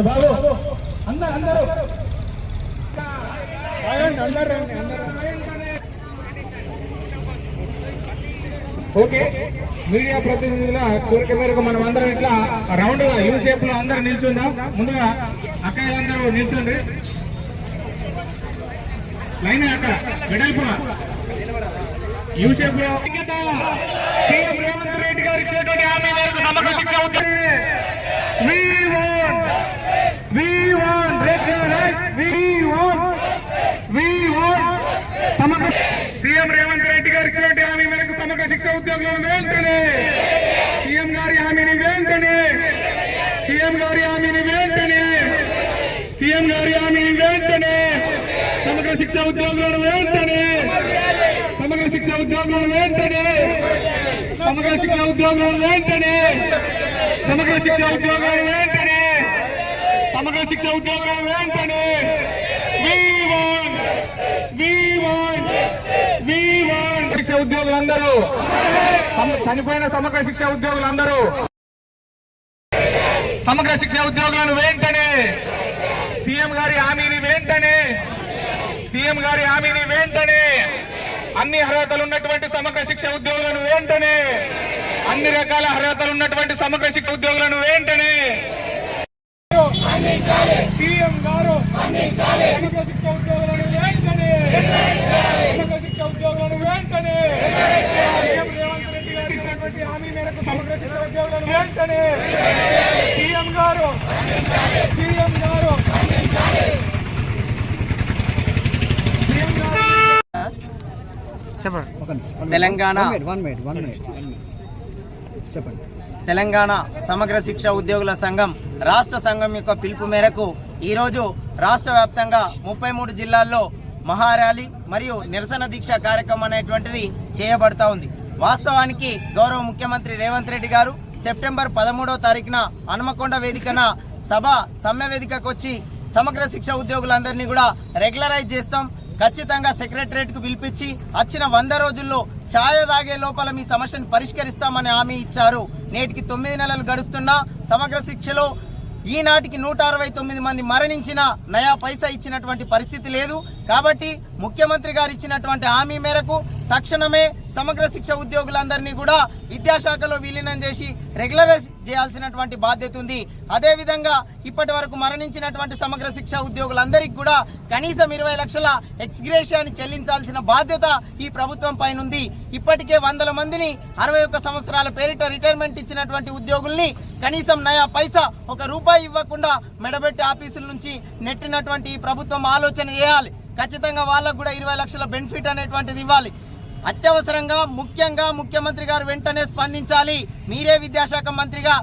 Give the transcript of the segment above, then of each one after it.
బాబు అందరూ okay. Media ప్రతినిధుల కోరిక మేరకు మనం అందరం ఇట్లా రౌండ్ గా యూ షేప్ లో అందరూ నిల్చుందాం. ముందుగా అక్కయ్యలందరూ నిల్చుండ్రి లైన్ అక్కడ వెడల్పుగా యూ షేప్ లో. సీఎం రేవంత్ రెడ్డి గారు ఇచ్చినటువంటి హామీ మేరకు సమగ్ర శిక్ష సీఎం రేవంత్ రెడ్డి గారు ఇచ్చినటువంటి హామీ మేరకు సమగ్ర శిక్ష ఉద్యోగులను వెంటనే సీఎం గారి హామీని వెంటనే సమగ్ర శిక్ష ఉద్యోగులను వెంటనే సమగ్ర శిక్ష ఉద్యోగులను వెంటనే శిక్ష ఉద్యోగులందరూ చనిపోయిన సమగ్ర శిక్ష ఉద్యోగులందరూ సమగ్ర శిక్ష ఉద్యోగులను వెంటనే సీఎం గారి హామీని వెంటనే అన్ని అర్హతలు ఉన్నటువంటి సమగ్ర శిక్ష ఉద్యోగులను వెంటనే అన్ని రకాల అర్హతలు ఉన్నటువంటి సమగ్ర శిక్ష ఉద్యోగులను వెంటనే సీఎం గారు సమగ్ర శిక్ష ఉద్యోగులను వెంటనే సీఎం రేవంత్ రెడ్డి గారు ఇచ్చినటువంటి హామీ మేరకు సమగ్ర శిక్ష ఉద్యోగులను వెంటనే సీఎం గారు తెలంగాణ సమగ్ర శిక్ష ఉద్యోగుల సంఘం రాష్ట్ర సంఘం యొక్క పిలుపు మేరకు ఈరోజు రాష్ట్ర వ్యాప్తంగా 33 జిల్లాల్లో మహార్యాలీ మరియు నిరసన దీక్ష కార్యక్రమం అనేటువంటిది చేయబడతా ఉంది. వాస్తవానికి గౌరవ ముఖ్యమంత్రి రేవంత్ రెడ్డి గారు సెప్టెంబర్ 13వ తారీఖున హనుమకొండ వేదికన సమ్మె వేదికకు వచ్చి సమగ్ర శిక్ష ఉద్యోగులందరినీ కూడా రెగ్యులరైజ్ చేస్తాం, ఖచ్చితంగా సెక్రటరియట్ కు పిలిపించి వచ్చిన 100 రోజుల్లో ఛాయ తాగే లోపల మీ సమస్యను పరిష్కరిస్తామని హామీ ఇచ్చారు. నేటికి 9 నెలలు గడుస్తున్నా సమగ్ర శిక్షలో ఈనాటికి 169 మంది మరణించిన నయా పైసా ఇచ్చినటువంటి పరిస్థితి లేదు. కాబట్టి ముఖ్యమంత్రి గారు ఇచ్చినటువంటి హామీ మేరకు తక్షణమే సమగ్ర శిక్ష ఉద్యోగులందరినీ కూడా విద్యాశాఖలో విలీనం చేసి రెగ్యులరైజ్ చేయాల్సినటువంటి బాధ్యత ఉంది. అదేవిధంగా ఇప్పటి వరకు మరణించినటువంటి సమగ్ర శిక్ష ఉద్యోగులందరికీ కూడా కనీసం 20 లక్షల ఎక్స్గ్రేషియాని చెల్లించాల్సిన బాధ్యత ఈ ప్రభుత్వం పైన ఉంది. ఇప్పటికే 100 మందిని 61 సంవత్సరాల పేరిట రిటైర్మెంట్ ఇచ్చినటువంటి ఉద్యోగుల్ని కనీసం నయా పైసా ₹1 ఇవ్వకుండా మెడబెట్టి ఆఫీసుల నుంచి నెట్టినటువంటి ఈ ప్రభుత్వం ఆలోచన చేయాలి. ఖచ్చితంగా వాళ్ళకు కూడా 20 లక్షల బెనిఫిట్ అనేటువంటిది ఇవ్వాలి. అత్యవసరంగా ముఖ్యంగా ముఖ్యమంత్రి గారు వెంటనే స్పందించాలి. మీరే విద్యాశాఖ మంత్రిగా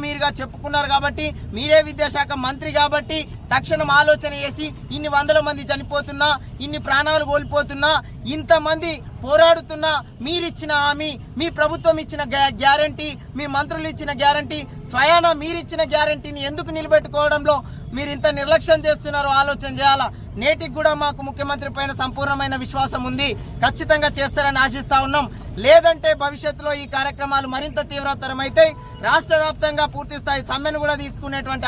మీరుగా చెప్పుకున్నారు కాబట్టి, మీరే విద్యాశాఖ మంత్రి కాబట్టి తక్షణం ఆలోచన చేసి ఇన్ని 100 మంది చనిపోతున్నా, ఇన్ని ప్రాణాలు కోల్పోతున్నా, ఇంతమంది పోరాడుతున్నా మీరిచ్చిన హామీ, మీ ప్రభుత్వం ఇచ్చిన గ్యారంటీ, మీ మంత్రులు ఇచ్చిన గ్యారంటీ, స్వయాన మీరిచ్చిన గ్యారంటీని ఎందుకు నిలబెట్టుకోవడంలో మీరు ఇంత నిర్లక్ష్యం చేస్తున్నారో ఆలోచన చేయాలా. నేటికి కూడా మాకు ముఖ్యమంత్రి పైన సంపూర్ణమైన విశ్వాసం ఉంది, ఖచ్చితంగా చేస్తారని ఆశిస్తా ఉన్నాం. లేదంటే భవిష్యత్తులో ఈ కార్యక్రమాలు మరింత తీవ్రతరమైతే రాష్ట్ర వ్యాప్తంగా పూర్తి స్థాయి సమ్మెను కూడా తీసుకునేటువంటి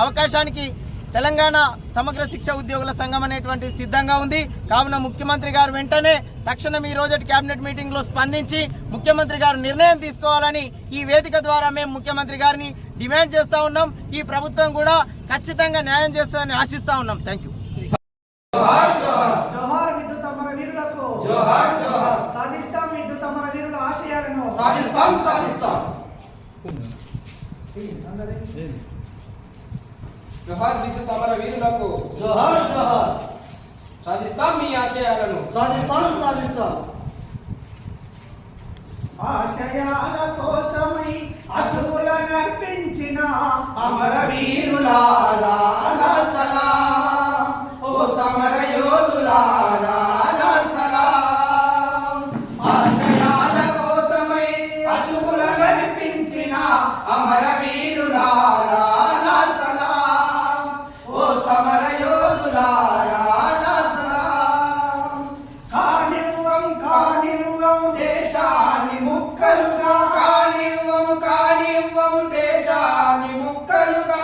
అవకాశానికి తెలంగాణ సమగ్ర శిక్ష ఉద్యోగుల సంఘం అనేటువంటి సిద్ధంగా ఉంది. కావున ముఖ్యమంత్రి గారు వెంటనే తక్షణం ఈ రోజు కేబినెట్ మీటింగ్ లో స్పందించి ముఖ్యమంత్రి గారు నిర్ణయం తీసుకోవాలని ఈ వేదిక ద్వారా మేము ముఖ్యమంత్రి గారిని డిమాండ్ చేస్తా ఉన్నాం. ఈ ప్రభుత్వం కూడా ఖచ్చితంగా న్యాయం చేస్తుందని ఆశిస్తా ఉన్నాం. Thank you. జోహార్ విద్యుత్ అమరవీరులకు జోహార్ జోహార్. సాధిస్తాం మీ ఆశయాలను, సాధిస్తాం. ఆశయాల కోసమై అసువులను అర్పించిన అమరవీరులారా సలాం, ఓ సమర యోధులారా సలాం. ఆశయాల కోసమై అసువులను అర్పించిన అమరవీరులారా దేశాన్ని ముక్కలుగా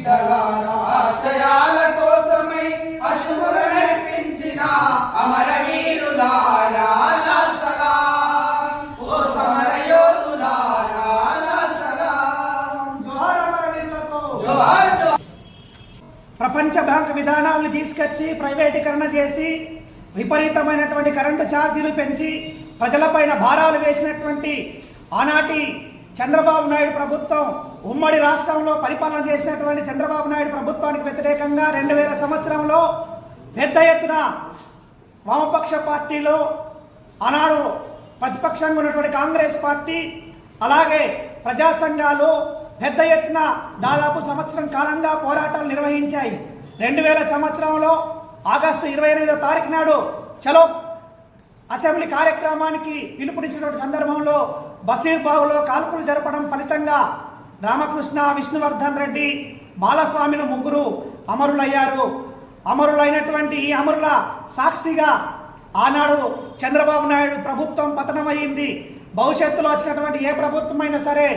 బిడ్డలారా ఆశయాల కోసమై అశువుల నడిపించిన అమరవీరులారా లాల్ సలాం. ఓ సమరయోధులారా లాల్ సలాం. జోహార్ అమరవీరులకు. జోహార్ జోహార్. ప్రపంచ బ్యాంక్ విధానాలను తీసుకొచ్చి ప్రైవేటీకరణ చేసి విపరీతమైనటువంటి కరెంటు ఛార్జీలు పెంచి ప్రజలపైన భారాలు వేసినటువంటి ఆనాటి చంద్రబాబు నాయుడు ప్రభుత్వం, ఉమ్మడి రాష్ట్రంలో పరిపాలన చేసినటువంటి చంద్రబాబు నాయుడు ప్రభుత్వానికి వ్యతిరేకంగా 2000 సంవత్సరంలో పెద్ద ఎత్తున వామపక్ష పార్టీలో ఆనాడు ప్రతిపక్షంగా ఉన్నటువంటి కాంగ్రెస్ పార్టీ, అలాగే ప్రజా సంఘాలు పెద్ద ఎత్తున దాదాపు సంవత్సరం కాలంగా పోరాటాలు నిర్వహించాయి. 2000 సంవత్సరంలో ఆగస్టు 28వ తారీఖు నాడు చలో అసెంబ్లీ కార్యక్రమానికి పిలుపునిచ్చినటువంటి సందర్భంలో బషీర్బాగులో కాల్పులు జరపడం ఫలితంగా రామకృష్ణ, విష్ణువర్ధన్ రెడ్డి, బాలస్వామిలు ముగ్గురు అమరులయ్యారు. అమరులైనటువంటి ఈ అమరుల సాక్షిగా ఆనాడు చంద్రబాబు నాయుడు ప్రభుత్వం పతనమైంది. భవిష్యత్తులో వచ్చినటువంటి ఏ ప్రభుత్వం అయినా సరే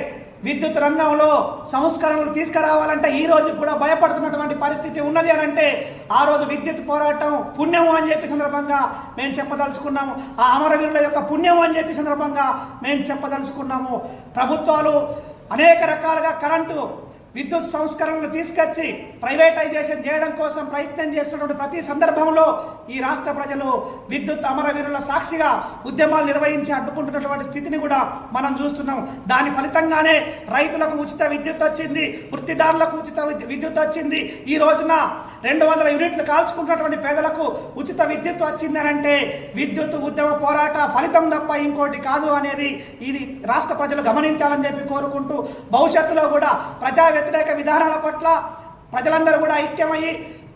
విద్యుత్ రంగంలో సంస్కరణలు తీసుకురావాలంటే ఈ రోజు కూడా భయపడుతున్నటువంటి పరిస్థితి ఉన్నది అని అంటే ఆ రోజు విద్యుత్ పోరాటం పుణ్యము అని చెప్పి సందర్భంగా మేము చెప్పదలుచుకున్నాము. ఆ అమరవీరుల యొక్క పుణ్యము అని చెప్పి సందర్భంగా మేము చెప్పదలుచుకున్నాము. ప్రభుత్వాలు అనేక రకాలుగా కరెంటు విద్యుత్ సంస్కరణలు తీసుకొచ్చి ప్రైవేటైజేషన్ చేయడం కోసం ప్రయత్నం చేస్తున్నటువంటి ప్రతి సందర్భంలో ఈ రాష్ట్ర ప్రజలు విద్యుత్ అమరవీరుల సాక్షిగా ఉద్యమాలు నిర్వహించి అడ్డుకుంటున్నటువంటి స్థితిని కూడా మనం చూస్తున్నాం. దాని ఫలితంగానే రైతులకు ఉచిత విద్యుత్ వచ్చింది, వృత్తిదారులకు ఉచిత విద్యుత్ వచ్చింది. ఈ రోజున 200 యూనిట్లు కాల్చుకుంటున్నటువంటి పేదలకు ఉచిత విద్యుత్ వచ్చిందనంటే విద్యుత్ ఉద్యమ పోరాట ఫలితం తప్ప ఇంకోటి కాదు అనేది ఇది రాష్ట్ర ప్రజలు గమనించాలని చెప్పి కోరుకుంటూ భవిష్యత్తులో కూడా ప్రజా వ్యతిరేక విధానాల పట్ల ప్రజలందరూ కూడా ఐక్యమయ్యి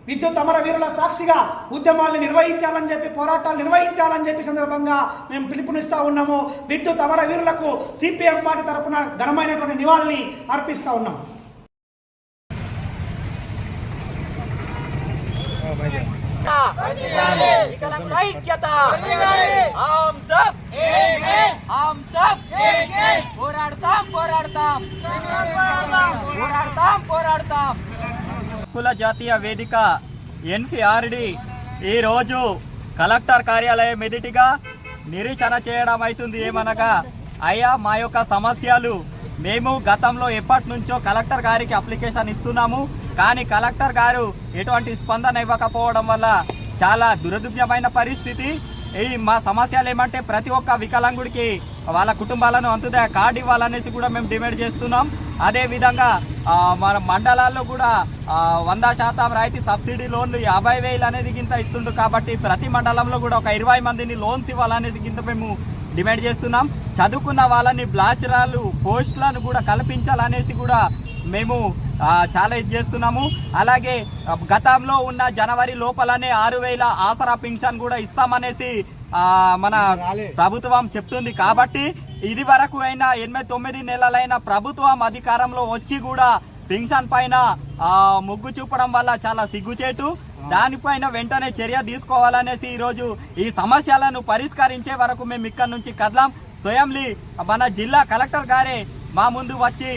విద్యుత్ అమరవీరుల సాక్షిగా ఉద్యమాలను నిర్వహించాలని చెప్పి, పోరాటాలు నిర్వహించాలని చెప్పి సందర్భంగా మేము పిలుపునిస్తా ఉన్నాము. విద్యుత్ అమరవీరులకు సిపిఎం పార్టీ తరఫున ఘనమైనటువంటి నివాళిని అర్పిస్తా ఉన్నాం. హక్కుల జాతీయ వేదిక ఎన్ఫీఆర్డి ఈ రోజు కలెక్టర్ కార్యాలయం ఎదుటిగా నిరీక్షణ చేయడం అవుతుంది. ఏమనగా అయ్యా మా యొక్క సమస్యలు మేము గతంలో ఎప్పటి నుంచో కలెక్టర్ గారికి అప్లికేషన్ ఇస్తున్నాము, కానీ కలెక్టర్ గారు ఎటువంటి స్పందన ఇవ్వకపోవడం వల్ల చాలా దురదృష్టమైన పరిస్థితి. ఈ మా సమస్యలు ఏమంటే ప్రతి ఒక్క వికలాంగుడికి వాళ్ళ కుటుంబాలను అంతుదే కార్డు ఇవ్వాలనేసి కూడా మేము డిమాండ్ చేస్తున్నాం. అదేవిధంగా మన మండలాల్లో కూడా 100% రాయితీ సబ్సిడీ లోన్లు 50,000 అనేది గింత ఇస్తుండ్రు. కాబట్టి ప్రతి మండలంలో కూడా ఒక 20 మందిని లోన్స్ ఇవ్వాలనేసి గింత మేము డిమాండ్ చేస్తున్నాం. చదువుకున్న వాళ్ళని బ్లాచరాలు పోస్టులను కూడా కల్పించాలనేసి కూడా మేము చాలా ఇది చేస్తున్నాము. అలాగే గతంలో ఉన్న జనవరి లోపలనే 6,000 ఆసరా పింఛన్ కూడా ఇస్తామనేసి మన ప్రభుత్వం చెప్తుంది. కాబట్టి ఇది వరకు అయినా 8-9 నెలలైన ప్రభుత్వం అధికారంలో వచ్చి కూడా పింఛన్ పైన మొగ్గు చూపడం వల్ల చాలా సిగ్గుచేటు. దానిపైన వెంటనే చర్య తీసుకోవాలనేసి ఈరోజు ఈ సమస్యలను పరిష్కరించే వరకు మేము ఇక్కడి నుంచి కదలాం. స్వయంలీ మన జిల్లా కలెక్టర్ గారే మా ముందు వచ్చి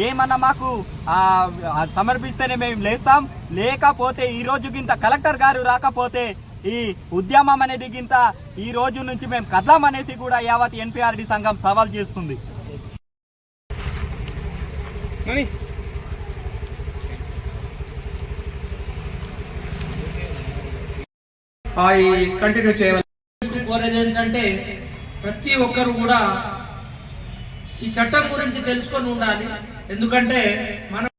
ఏమన్నా మాకు సమర్పిస్తేనే మేము లేస్తాం, లేకపోతే ఈ రోజు గింత కలెక్టర్ గారు రాకపోతే ఈ ఉద్యమం అనేది గింత ఈ రోజు నుంచి మేము కదలామనేసి కూడా యావత్ ఎన్పీఆర్డి సంఘం సవాల్ చేస్తుంది. కంటిన్యూ చేయాలి. కోరేది ఏంటంటే ప్రతి ఒక్కరు కూడా ఈ చట్టం గురించి తెలుసుకొని ఉండాలి. ఎందుకంటే మనం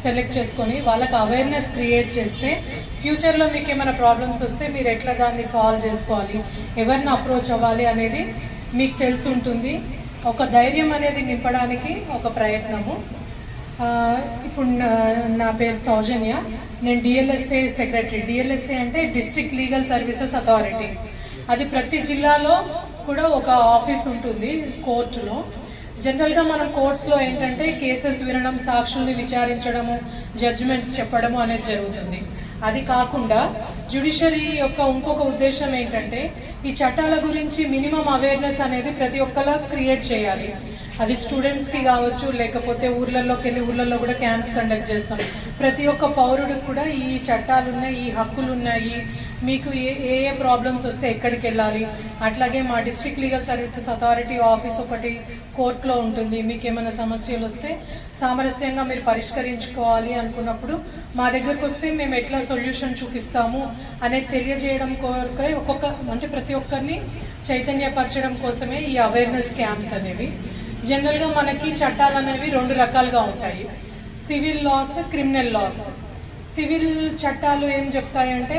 సెలెక్ట్ చేసుకొని వాళ్ళకి అవేర్నెస్ క్రియేట్ చేస్తే ఫ్యూచర్లో మీకు ఏమైనా ప్రాబ్లమ్స్ వస్తే మీరు ఎట్లా దాన్ని సాల్వ్ చేసుకోవాలి, ఎవరిని అప్రోచ్ అవ్వాలి అనేది మీకు తెలిసి ఉంటుంది. ఒక ధైర్యం అనేది నింపడానికి ఒక ప్రయత్నము. ఇప్పుడు నా పేరు సౌజన్య, నేను డిఎల్ఎస్ఏ సెక్రటరీ. డిఎల్ఎస్ఏ అంటే డిస్ట్రిక్ట్ లీగల్ సర్వీసెస్ అథారిటీ. అది ప్రతి జిల్లాలో కూడా ఒక ఆఫీస్ ఉంటుంది కోర్టులో. జనరల్గా మనం కోర్ట్స్లో ఏంటంటే కేసెస్ వినడం, సాక్షుల్ని విచారించడము, జడ్జిమెంట్స్ చెప్పడము అనేది జరుగుతుంది. అది కాకుండా జ్యుడిషియరీ యొక్క ఇంకొక ఉద్దేశం ఏంటంటే ఈ చట్టాల గురించి మినిమం అవేర్నెస్ అనేది ప్రతి ఒక్కలా క్రియేట్ చేయాలి. అది స్టూడెంట్స్కి కావచ్చు, లేకపోతే ఊర్లలోకి వెళ్ళి ఊర్లలో కూడా క్యాంప్స్ కండక్ట్ చేస్తాం. ప్రతి ఒక్క పౌరుడికి కూడా ఈ చట్టాలు ఉన్నాయి, ఈ హక్కులు ఉన్నాయి, మీకు ఏ ఏ ప్రాబ్లమ్స్ వస్తే ఎక్కడికి వెళ్ళాలి. అట్లాగే మా district legal services authority office ఒకటి కోర్టులో ఉంటుంది. మీకు ఏమైనా సమస్యలు వస్తే సామరస్యంగా మీరు పరిష్కరించుకోవాలి అనుకున్నప్పుడు మా దగ్గరకు వస్తే మేము ఎట్లా సొల్యూషన్ చూపిస్తాము అనేది తెలియజేయడం కోరికై ప్రతి ఒక్కరిని చైతన్యపరచడం కోసమే ఈ అవేర్నెస్ క్యాంప్స్ అనేవి. జనరల్గా మనకి చట్టాలు అనేవి 2 రకాలుగా ఉంటాయి, civil laws, criminal laws. Civil చట్టాలు ఏం చెప్తాయంటే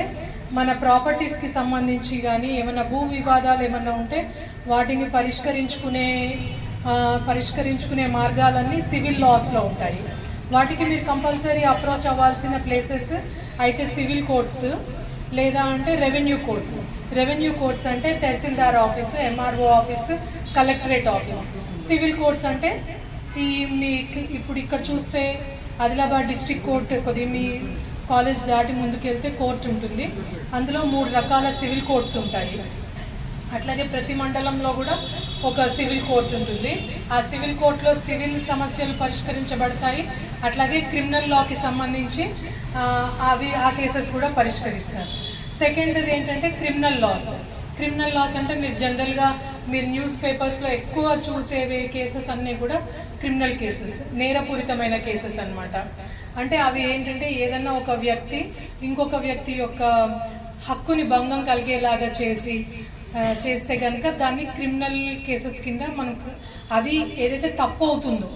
మన ప్రాపర్టీస్కి సంబంధించి కానీ ఏమైనా భూ వివాదాలు ఏమైనా ఉంటే వాటిని పరిష్కరించుకునే మార్గాలన్నీ సివిల్ లాస్లో ఉంటాయి. వాటికి మీరు కంపల్సరీ అప్రోచ్ అవ్వాల్సిన ప్లేసెస్ అయితే సివిల్ కోర్ట్స్ లేదా అంటే రెవెన్యూ కోర్ట్స్. రెవెన్యూ కోర్ట్స్ అంటే tahsildar office, MRO office, collectorate office. Civil courts అంటే మీకు ఇప్పుడు ఇక్కడ చూస్తే ఆదిలాబాద్ డిస్ట్రిక్ట్ కోర్ట్ కొద్దిగా మీ కాలేజ్ దాటి ముందుకెళ్తే కోర్టు ఉంటుంది. అందులో 3 రకాల సివిల్ కోర్ట్స్ ఉంటాయి. అట్లాగే ప్రతి మండలంలో కూడా ఒక సివిల్ కోర్ట్ ఉంటుంది. ఆ సివిల్ కోర్టులో సివిల్ సమస్యలు పరిష్కరించబడతాయి. అట్లాగే క్రిమినల్ లాకి సంబంధించి ఆ కేసెస్ కూడా పరిష్కరిస్తారు. సెకండ్ది ఏంటంటే క్రిమినల్ లాస్. క్రిమినల్ లాస్ అంటే మీరు జనరల్గా మీరు న్యూస్ పేపర్స్లో ఎక్కువ చూసేవే కేసెస్ అన్నీ కూడా క్రిమినల్ కేసెస్, నేరపూరితమైన కేసెస్ అన్నమాట. అంటే అవి ఏంటంటే ఏదన్నా ఒక వ్యక్తి ఇంకొక వ్యక్తి యొక్క హక్కుని భంగం కలిగేలాగా చేస్తే కనుక దాన్ని క్రిమినల్ కేసెస్ కింద మనకు అది ఏదైతే తప్పు అవుతుందో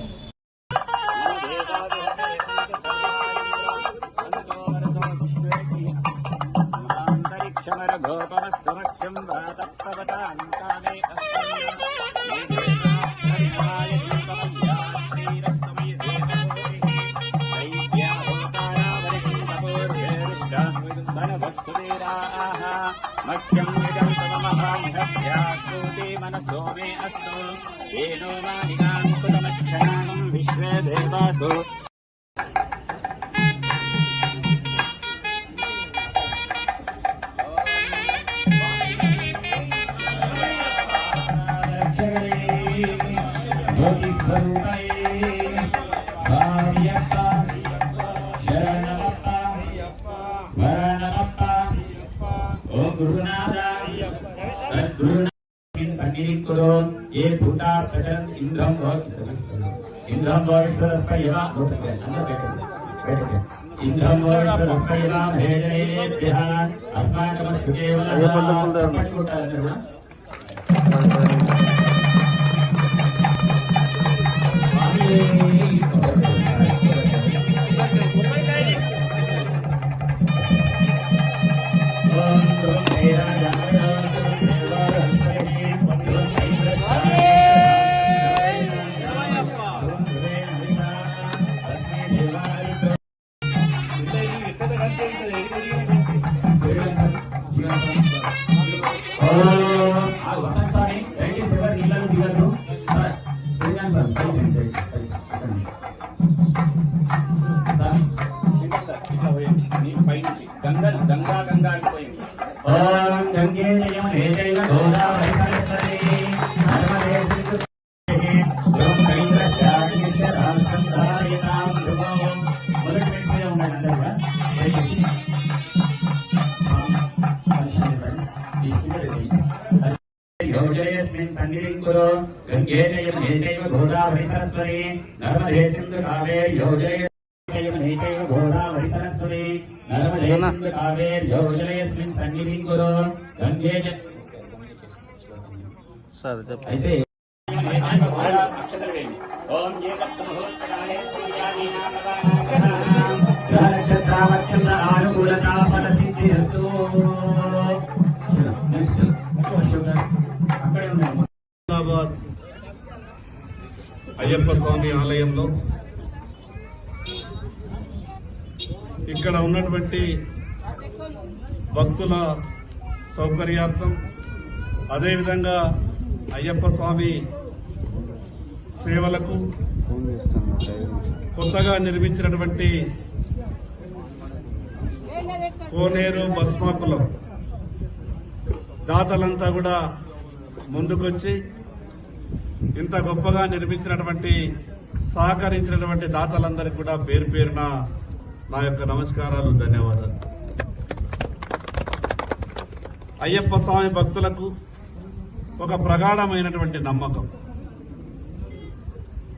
మనసో మే అస్తు ఏనో మానికాంకుతమచ్చనానం విశ్వే దేవాసు ये भूता प्रचलन इंद्रम वोश्वरस्पयवा इंद्रम वोश्वरस्पयवा भेदेभ्यः अस्माकमस्तु केवलः గంగా గంగా అయిపోయింది. ఓం గంగే యమునే చైవ గోదావరి సరస్వతి నర్మదే ఓం కైంద్రస్యాగ్నిశ్చ రామచంద్రాయతాం ధ్రువం. మొదటి వ్యక్తిగా ఉన్నాడు అందరూ కూడా యోజయస్మిన్ సన్నిధిం కురు గంగే యమునే చైవ గోదావరి సరస్వతి నర్మదే సింధు కావేరీ యోజయ గోదావరి సరస్వతి నర్మదే సింధు కావేరీ యోజయస్మిన్ సన్నిధిం కురు గంగే అయితే ఓం అనుకూలతా ఫల సిద్ధిరస్తు. హైదరాబాద్ అయ్యప్ప స్వామి ఆలయంలో ఇక్కడ ఉన్నటువంటి భక్తుల సౌకర్యార్థం, అదేవిధంగా అయ్యప్ప స్వామి సేవలకు కొత్తగా నిర్మించినటువంటి కోనేరు భస్మాకులం దాతలంతా కూడా ముందుకొచ్చి ఇంత గొప్పగా నిర్మించినటువంటి సహకరించినటువంటి దాతలందరికీ కూడా పేరు పేరున నా యొక్క నమస్కారాలు, ధన్యవాదాలు. అయ్యప్ప స్వామి భక్తులకు ఒక ప్రగాఢమైనటువంటి నమ్మకం.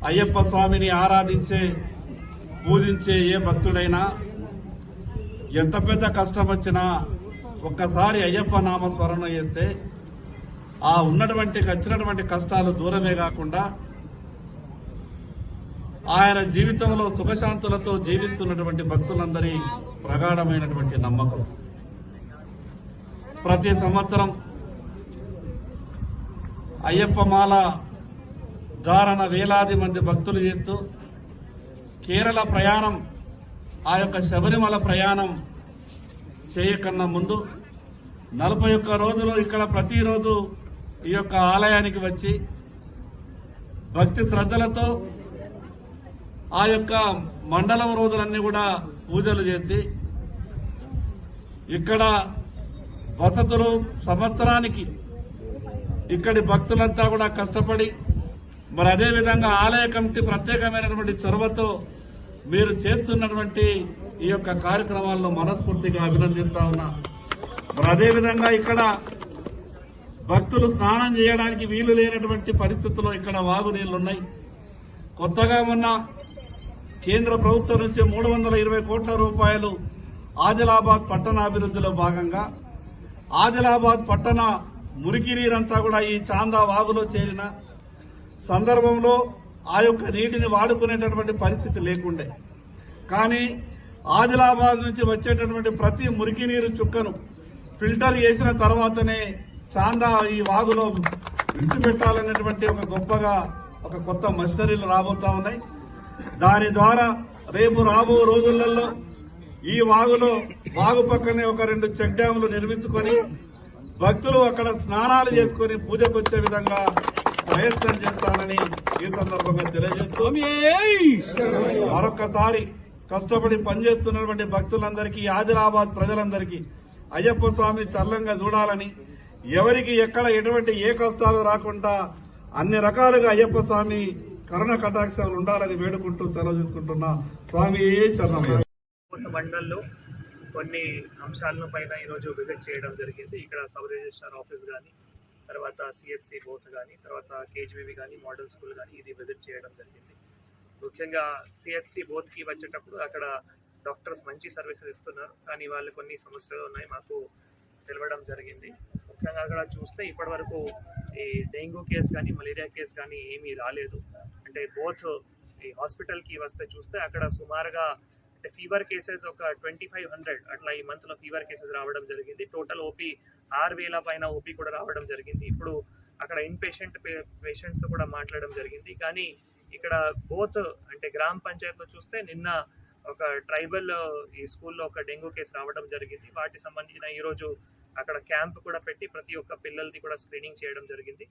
అయ్యప్ప స్వామిని ఆరాధించే పూజించే ఏ భక్తుడైనా ఎంత పెద్ద కష్టం వచ్చినా ఒక్కసారి అయ్యప్ప నామస్మరణ చేస్తే ఆ వచ్చినటువంటి కష్టాలు దూరమే కాకుండా ఆయన జీవితంలో సుఖశాంతులతో జీవిస్తున్నటువంటి భక్తులందరి ప్రగాఢమైనటువంటి నమ్మకం. ప్రతి సంవత్సరం అయ్యప్ప మాల ధారణ వేలాది మంది భక్తులు చేస్తూ కేరళ ప్రయాణం, ఆ యొక్క శబరిమల ప్రయాణం చేయకన్నా ముందు 41 రోజులు ఇక్కడ ప్రతిరోజు ఈ యొక్క ఆలయానికి వచ్చి భక్తి శ్రద్ధలతో ఆ యొక్క మండలం రోజులన్నీ కూడా పూజలు చేసి ఇక్కడ వసతులు సంవత్సరానికి ఇక్కడి భక్తులంతా కూడా కష్టపడి, మరి అదేవిధంగా ఆలయ కమిటీ ప్రత్యేకమైనటువంటి చొరవతో మీరు చేస్తున్నటువంటి ఈ యొక్క కార్యక్రమాలను మనస్ఫూర్తిగా అభినందిస్తా ఉన్నా. మరి అదేవిధంగా ఇక్కడ భక్తులు స్నానం చేయడానికి వీలు లేనటువంటి పరిస్థితుల్లో ఇక్కడ వాగు నీళ్లున్నాయి. కొత్తగా మొన్న కేంద్ర ప్రభుత్వం నుంచి 320 కోట్ల రూపాయలు ఆదిలాబాద్ పట్టణాభివృద్ధిలో భాగంగా ఆదిలాబాద్ పట్టణ మురికి నీరంతా కూడా ఈ చాందా వాగులో చేరిన సందర్భంలో ఆ యొక్క నీటిని వాడుకునేటటువంటి పరిస్థితి లేకుండే. కానీ ఆదిలాబాద్ నుంచి వచ్చేటటువంటి ప్రతి మురికి నీరు చుక్కను ఫిల్టర్ చేసిన తర్వాతనే చాందా ఈ వాగులో విడిచిపెట్టాలనేటువంటి ఒక గొప్పగా ఒక కొత్త మషనరీలు రాబోతా ఉన్నాయి. దాని ద్వారా రేపు రాబో రోజులలో ఈ వాగు పక్కనే ఒక 2 చెక్ డ్యాములు నిర్మించుకొని భక్తులు అక్కడ స్నానాలు చేసుకుని పూజకు వచ్చే విధంగా ప్రయత్నం చేస్తానని ఈ సందర్భంగా తెలియజేస్తూ మరొక్కసారి కష్టపడి పనిచేస్తున్నటువంటి భక్తులందరికీ, ఆదిలాబాద్ ప్రజలందరికీ అయ్యప్ప స్వామి చల్లంగా చూడాలని, ఎవరికి ఎక్కడ ఎటువంటి ఏ కష్టాలు రాకుండా అన్ని రకాలుగా అయ్యప్ప స్వామి కరుణ కటాక్షాలు ఉండాలని వేడుకుంటూ సెలవు తీసుకుంటున్నా. స్వామి శరణమయ్య. మండల్లో కొన్ని అంశాలను పైన ఈరోజు విజిట్ చేయడం జరిగింది. ఇక్కడ సబ్ రిజిస్ట్రార్ ఆఫీస్ కానీ, తర్వాత సిహెచ్సి బోత్ కానీ, తర్వాత కేజీబీవి కానీ, మోడల్ స్కూల్ కానీ ఇది విజిట్ చేయడం జరిగింది. ముఖ్యంగా సిహెచ్సి బోత్కి వచ్చేటప్పుడు అక్కడ డాక్టర్స్ మంచి సర్వీసెస్ ఇస్తున్నారు, కానీ వాళ్ళు కొన్ని సమస్యలు ఉన్నాయి మాకు తెలవడం జరిగింది. ముఖ్యంగా అక్కడ చూస్తే ఇప్పటి వరకు ఈ డెంగ్యూ కేసు కానీ, మలేరియా కేసు కానీ ఏమీ రాలేదు. అంటే బోత్ ఈ హాస్పిటల్కి వస్తే చూస్తే అక్కడ సుమారుగా అంటే ఫీవర్ కేసెస్ ఒక 2500 అట్లా ఈ మంత్లో ఫీవర్ కేసెస్ రావడం జరిగింది. టోటల్ ఓపీ 6000 పైన ఓపీ కూడా రావడం జరిగింది. ఇప్పుడు అక్కడ ఇన్ పేషెంట్స్తో కూడా మాట్లాడడం జరిగింది. కానీ ఇక్కడ బోత్ అంటే గ్రామ పంచాయతీలో చూస్తే నిన్న ఒక ట్రైబల్ ఈ స్కూల్లో ఒక డెంగ్యూ కేసు రావడం జరిగింది. వాటికి సంబంధించిన ఈరోజు అక్కడ క్యాంప్ కూడా పెట్టి ప్రతి ఒక్క పిల్లలది కూడా స్క్రీనింగ్ చేయడం జరిగింది.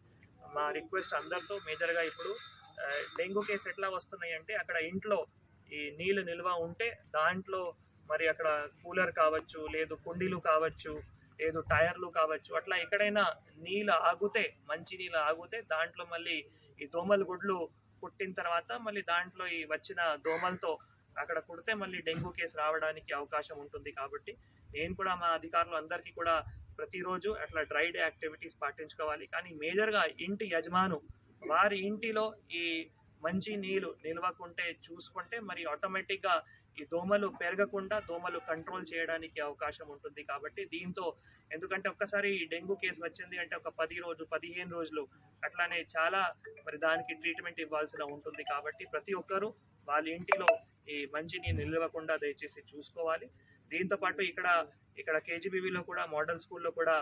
మా రిక్వెస్ట్ అందరితో మేజర్గా ఇప్పుడు డెంగ్యూ కేసు ఎట్లా వస్తున్నాయి అంటే అక్కడ ఇంట్లో ఈ నీళ్ళు నిల్వ ఉంటే దాంట్లో మరి అక్కడ కూలర్ కావచ్చు, లేదు కుండీలు కావచ్చు, లేదు టైర్లు కావచ్చు, అట్లా ఎక్కడైనా నీళ్ళు ఆగితే, మంచి నీళ్ళు ఆగితే దాంట్లో మళ్ళీ ఈ దోమల గుడ్లు పుట్టిన తర్వాత మళ్ళీ దాంట్లో ఈ వచ్చిన దోమలతో అక్కడ కుడితే మళ్ళీ డెంగ్యూ కేసు రావడానికి అవకాశం ఉంటుంది. కాబట్టి నేను కూడా మా అధికారులు అందరికీ కూడా ప్రతిరోజు అట్లా డ్రై డే యాక్టివిటీస్ పాటించుకోవాలి. కానీ మేజర్గా ఇంటి యజమాను వారి ఇంటిలో ఈ మంచి నీళ్ళు నిల్వకుంటే చూసుకుంటే మరి ఆటోమేటిక్గా ఈ దోమలు పెరగకుండా దోమలు కంట్రోల్ చేయడానికి అవకాశం ఉంటుంది. కాబట్టి దీంతో ఎందుకంటే ఒక్కసారి డెంగ్యూ కేసు వచ్చింది అంటే ఒక 10 రోజులు 15 రోజులు అట్లానే చాలా మరి దానికి ట్రీట్మెంట్ ఇవ్వాల్సిన ఉంటుంది. కాబట్టి ప్రతి ఒక్కరూ వాళ్ళ ఇంటిలో ఈ మంచి నీళ్ళు నిలవకుండా దయచేసి చూసుకోవాలి. దీంతోపాటు ఇక్కడ కేజీబీవీలో కూడా మోడల్ స్కూల్లో కూడా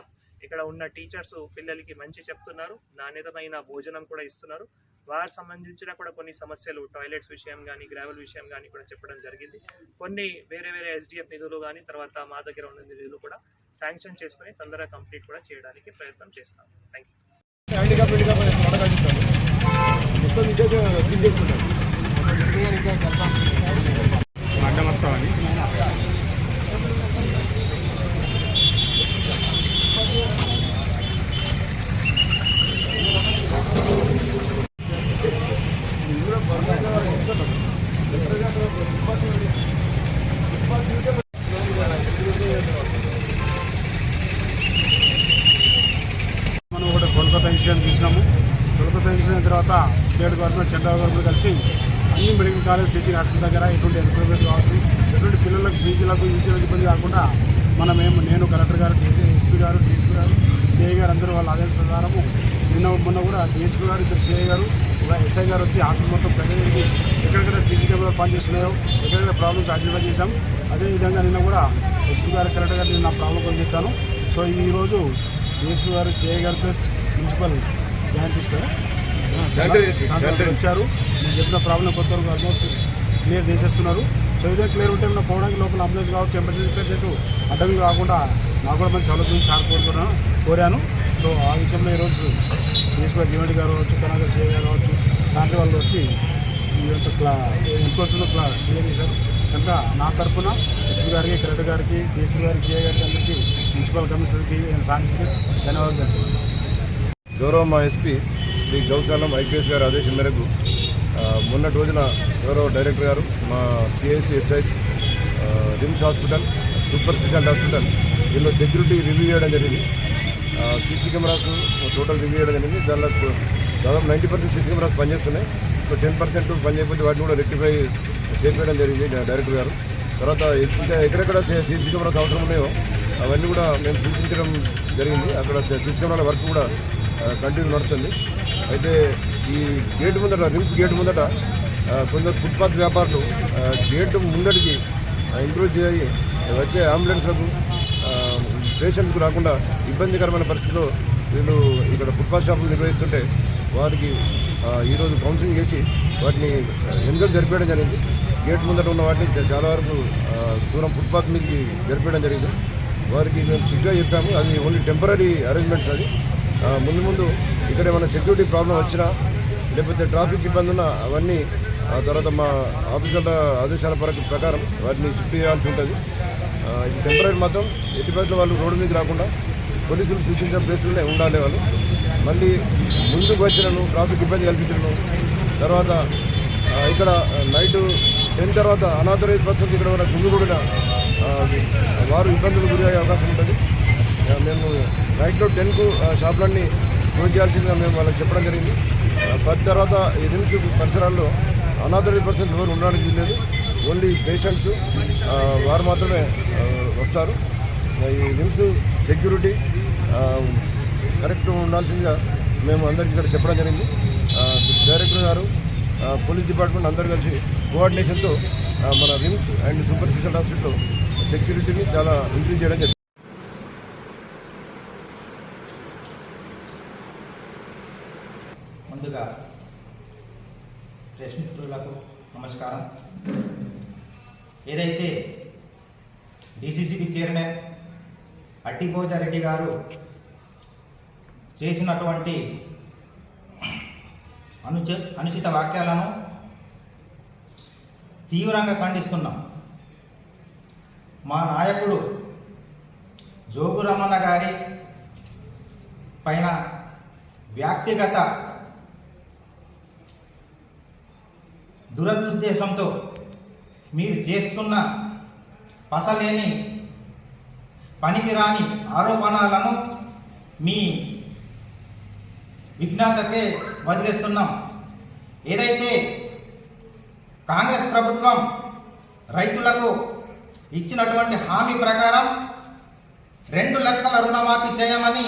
ఇక్కడ ఉన్న టీచర్స్ పిల్లలకి మంచి చెప్తున్నారు, నాణ్యతమైన భోజనం కూడా ఇస్తున్నారు. వారికి సంబంధించిన కూడా కొన్ని సమస్యలు టాయిలెట్స్ విషయం కానీ, గ్రావెల్ విషయం కానీ కూడా చెప్పడం జరిగింది. కొన్ని వేరే ఎస్డిఎఫ్ నిధులు కానీ తర్వాత మా దగ్గర ఉన్న నిధులు కూడా శాంక్షన్ చేసుకుని తొందరగా కంప్లీట్ కూడా చేయడానికి ప్రయత్నం చేస్తాం. Thank you. ఇన్సిడెంట్ తీసినాము. తొలుత ఇన్సిడెంట్ తర్వాత స్టేట్ గవర్నమెంట్, సెంట్రల్ గవర్నమెంట్ కలిసి అన్ని మెడికల్ కాలేజ్, టీచింగ్ హాస్పిటల్ దగ్గర ఎటువంటి ఎంప్లాయ్మెంట్ కావచ్చు, ఎటువంటి పిల్లలకు ఫీజులకు ఈజీలకు ఇబ్బంది కాకుండా నేను కలెక్టర్ గారు, ఎస్పీ గారు, డీఎస్పీ గారు, సిఐ గారు అందరూ వాళ్ళ ఆదేశానుసారము మొన్న కూడా డిఎస్పీ గారు, ఇద్దరు సిఐ గారు, ఎస్ఐ గారు వచ్చి హాస్పిటల్ మొత్తం ప్రజలకి ఎక్కడెక్కడ సీసీ కెమెరాలు పనిచేస్తున్నాయో ఎక్కడెక్కడ ప్రాబ్లమ్స్ ఐడెంటిఫై చేశాం. అదేవిధంగా నిన్న కూడా ఎస్పీ గారు, కలెక్టర్ గారు నేను నా ప్రాబ్లం కొంచెం చెప్తాను. సో ఈరోజు డిఎస్పీ గారు, సిఐ గారు ప్లస్ మున్సిపల్ జాయింట్ తీసుకొని వచ్చారు. నేను చెప్పిన ప్రాబ్లం కొత్త ఆల్మోస్ట్ క్లియర్ చేసేస్తున్నారు. సో ఇదే క్లియర్ ఉంటే మనం పోవడానికి లోపల అంబులెన్స్ కావచ్చు, ఎమర్జెన్సీ పేషెంట్ అడ్డంగా కాకుండా నాకు కూడా మంచి సౌలభ్యం చాలా కోరాను. సో ఆ విషయంలో ఈరోజు డిఎస్పీ జీవెంటి గారు కావచ్చు, కనక సిఐ గారు కావచ్చు, లాంటి వాళ్ళు వచ్చి ఎంత క్లియర్ చేశారు. కనుక నా తరఫున ఎస్పీ గారికి, కలెక్టర్ గారికి, డిఎస్పీ గారికి, సిఐ గారికి అందరికీ, మున్సిపల్ కమిషనర్కి సాంఘిక ధన్యవాదాలు. గౌరవ మా ఎస్పీ శ్రీ గౌశాలం ఐపీఎస్ గారి ఆదేశం మేరకు మొన్నటి రోజున గౌరవ డైరెక్టర్ గారు, మా CIC, SI, RIMS hospital, super speciality hospital దీనిలో సెక్యూరిటీ రివ్యూ చేయడం జరిగింది. సీసీ కెమెరాస్ టోటల్ రివ్యూ చేయడం జరిగింది. దానిలో దాదాపు 90% సీసీ కెమెరాస్ పనిచేస్తున్నాయి. సో 10% పని చేయకపోతే వాటిని కూడా రెక్టిఫై చేసేయడం జరిగింది డైరెక్టర్ గారు. తర్వాత ఇంకా ఎక్కడెక్కడ సీసీ కెమెరాస్ అవసరం ఉన్నాయో అవన్నీ కూడా మేము సూచించడం జరిగింది. అక్కడ సీసీ కెమెరాల వర్క్ కూడా కంటిన్యూ నడుస్తుంది. అయితే ఈ గేటు ముందట, రిమ్స్ గేటు ముందట కొందరు ఫుట్పాత్ వ్యాపారులు గేటు ముందటికి ఇంప్రూవ్ చేయి వచ్చే అంబులెన్స్లకు, పేషెంట్కు రాకుండా ఇబ్బందికరమైన పరిస్థితిలో వీళ్ళు ఇక్కడ ఫుట్పాత్ షాపులు నిర్వహిస్తుంటే వారికి ఈరోజు కౌన్సిలింగ్ చేసి వాటిని ఎందుకు జరిపేయడం జరిగింది. గేట్ ముందట ఉన్న వాటిని చాలా వరకు దూరం ఫుట్పాత్ మీదకి జరిపేయడం జరిగింది. వారికి మేము సిగ్గా చెప్పాము, అది ఓన్లీ టెంపరీ అరేంజ్మెంట్స్. అది ముందు ఇక్కడ ఏమైనా సెక్యూరిటీ ప్రాబ్లం వచ్చినా లేకపోతే ట్రాఫిక్ ఇబ్బంది ఉన్నా అవన్నీ తర్వాత మా ఆఫీసర్ల ఆదేశాల ప్రకారం వాటిని షిఫ్ట్ చేయాల్సి ఉంటుంది. ఇది టెంపరీ మాత్రం ఎట్టి పరిస్థితుల్లో వాళ్ళు రోడ్డు మీదకి రాకుండా పోలీసులు సూచించిన ప్లేసులోనే ఉండాలి. వాళ్ళు మళ్ళీ ముందుకు వచ్చినను ట్రాఫిక్ ఇబ్బంది కల్పించడం, తర్వాత ఇక్కడ నైట్ 10 తర్వాత అనాథరైజ్ పర్సన్స్ ఇక్కడ కూడా గుంజుకూడిన వారు ఇబ్బందులు గురయ్యే అవకాశం ఉంటుంది. మేము నైట్లో 10కు షాపులన్నీ క్లోజ్ చేయాల్సిందిగా మేము వాళ్ళకి చెప్పడం జరిగింది. 10 తర్వాత ఈ రిమ్స్ పరిసరాల్లో అనాథరైజ్ పర్సన్స్ ఎవరు ఉండడానికి వీల్లేదు. ఓన్లీ పేషెంట్స్ వారు మాత్రమే వస్తారు. ఈ రిమ్స్ సెక్యూరిటీ కరెక్ట్ ఉండాల్సిందిగా మేము అందరికీ ఇక్కడ చెప్పడం జరిగింది. డైరెక్టర్ గారు, పోలీస్ డిపార్ట్మెంట్ అందరూ కలిసి కోఆర్డినేషన్తో మన రిమ్స్ అండ్ సూపర్ స్పెషాలిటీ హాస్పిటల్లో సెక్యూరిటీని చాలా ఇంక్రీజ్ చేయడం జరిగింది. ముందుగా ప్రెస్ మిత్రులకు నమస్కారం. ఏదైతే డిసిసిబి చైర్మన్ అట్టిపోచారెడ్డి గారు చేసినటువంటి అనుచిత వాక్యాలను తీవ్రంగా ఖండిస్తున్నాం. మా నాయకుడు జోగు రమణ గారి పైన వ్యక్తిగత దురదుద్దేశంతో మీరు చేస్తున్న పసలేని పనికిరాని ఆరోపణలను మీ విజ్ఞాతకే వదిలేస్తున్నాం. ఏదైతే కాంగ్రెస్ ప్రభుత్వం రైతులకు ఇచ్చినటువంటి హామీ ప్రకారం 2 లక్షల రుణమాఫీ చేయమని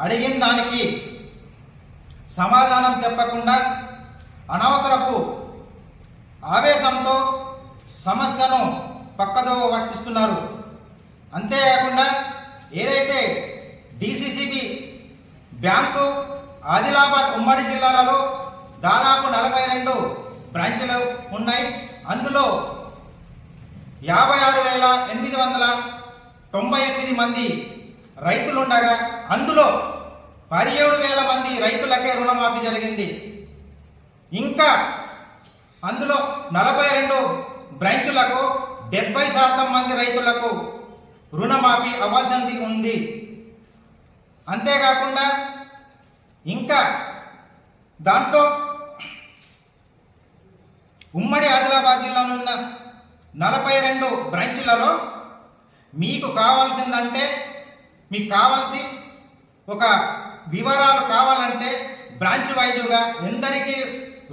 అడిగిన దానికి సమాధానం చెప్పకుండా అనవసరపు ఆవేశంతో సమస్యను పక్కదో పట్టిస్తున్నారు. అంతేకాకుండా ఏదైతే డిసిసిబి బ్యాంకు ఆదిలాబాద్ ఉమ్మడి జిల్లాలలో దాదాపు 42 బ్రాంచ్లు ఉన్నాయి. అందులో 56,898 మంది రైతులుండగా అందులో 17,000 మంది రైతులకే రుణమాఫీ జరిగింది. ఇంకా అందులో 42 బ్రాంచులకు 70% మంది రైతులకు రుణమాఫీ అవ్వాల్సింది ఉంది. అంతేకాకుండా ఇంకా దాంట్లో ఉమ్మడి ఆదిలాబాద్ జిల్లాలో ఉన్న 42 బ్రాంచ్లలో మీకు కావాల్సిందంటే మీకు కావాల్సి ఒక వివరాలు కావాలంటే బ్రాంచ్ వైజ్గా ఎందరికీ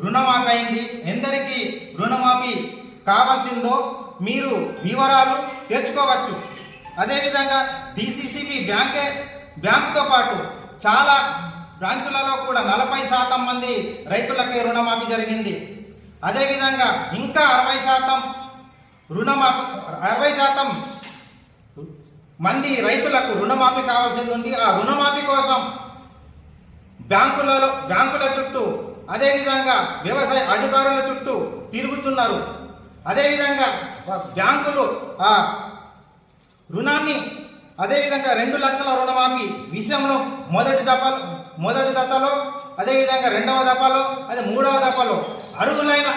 రుణమాఫీ అయింది, ఎందరికీ రుణమాఫీ కావాల్సిందో మీరు వివరాలు తెలుసుకోవచ్చు. అదేవిధంగా డిసిసిబి బ్యాంకుతో పాటు చాలా బ్రాంచులలో కూడా 40% మంది రైతులకే రుణమాఫీ జరిగింది. అదేవిధంగా ఇంకా 60% రుణమాఫీ 60% మంది రైతులకు రుణమాఫీ కావాల్సింది ఉంది. ఆ రుణమాఫీ కోసం బ్యాంకుల చుట్టూ అదేవిధంగా వ్యవసాయ అధికారుల చుట్టూ తిరుగుతున్నారు. అదేవిధంగా బ్యాంకులు ఆ రుణాన్ని అదేవిధంగా 2 లక్షల రుణమాఫీ విషయంలో మొదటి దశలో అదేవిధంగా 2వ దఫలో అదే 3వ దఫలో అర్హులైన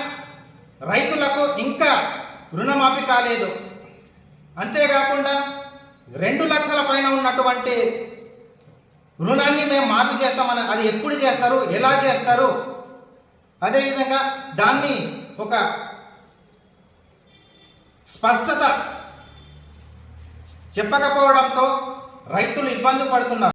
రైతులకు ఇంకా రుణమాఫీ కాలేదు. అంతేకాకుండా 2 లక్షల పైన ఉన్నటువంటి రుణాన్ని మేము మాఫీ చేస్తామని అది ఎప్పుడు చేస్తారు, ఎలా చేస్తారు, అదేవిధంగా దాన్ని ఒక స్పష్టత చెప్పకపోవడంతో రైతులు ఇబ్బంది పడుతున్నారు.